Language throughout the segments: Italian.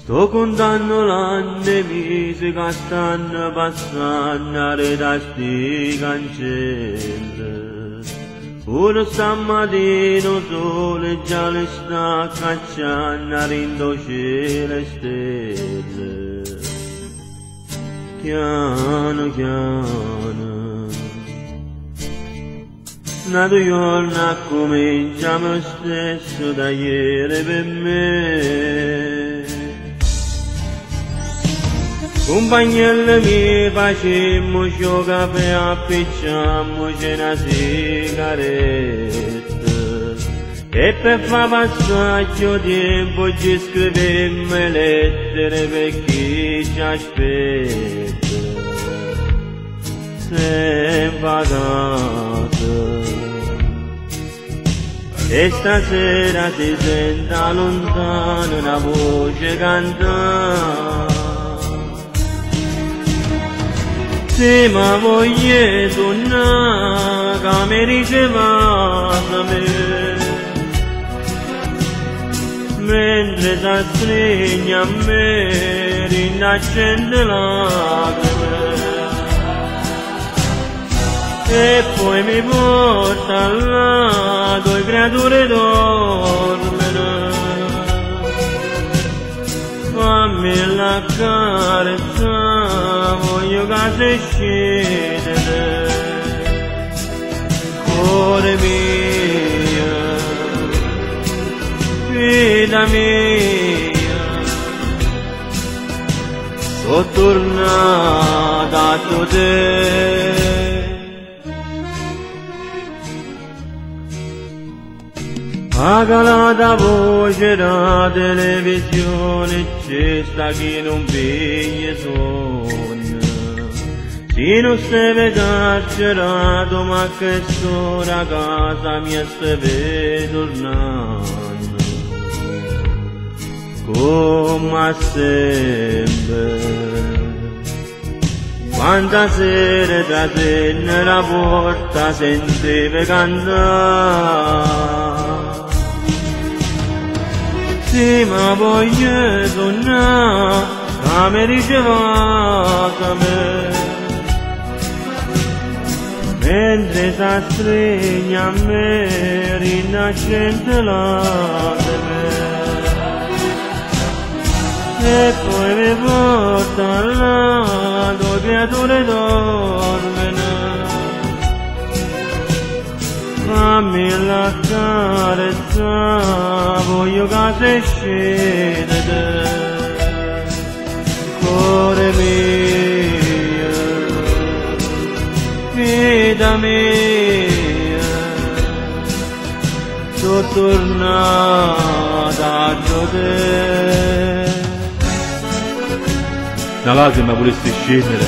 Sto contando l'anni mesi che stanno passando da sti cancelli. Pure stamattina sole già le sta cacciando rindo cielo e stelle. Piano piano, nato giorno cominciamo stesso da ieri per me. Compagnelli mi facemmo ciò caffè, appicciammoci una sigaretta e per far passare il tempo ci scrivemmo lettere per chi ci aspetta. Sempre pagato e stasera si sente lontano una voce cantare. Se ma voglio tornare, che mi ricevate me, mentre si stringe a me, rinascente lacrime, e poi mi porta là, due creature dormono, fammi la carezza, voglio che si scende, cuore mio, vita mia, sono tornata da te. Pagala voce da televisione, c'è sta chi non veglie sonno. Se non stai carcerato, ma che sono a casa mia stai tornando. Come sempre, quanta sera da te nella porta sentivi cantare. Sì, ma voglio tornare, che mi ricevate me, mentre si stringe a me, rinascente lacrime, e poi mi porta là, due creature dormono, fammi la carezza, voglio che si scende, cuore mio, vita mia, sono tornata da te. Una lacrima volesse scendere,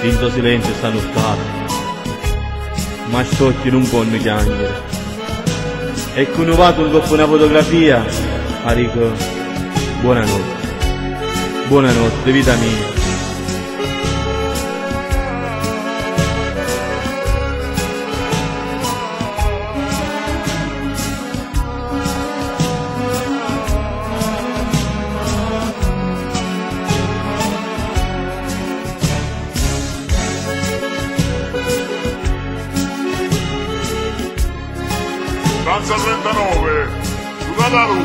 finto silenzio sta nottata, ma st'occhi non possono piangere. E con un vato dopo una fotografia, dico, buonanotte vita mia. Stanza 39, Sudaru.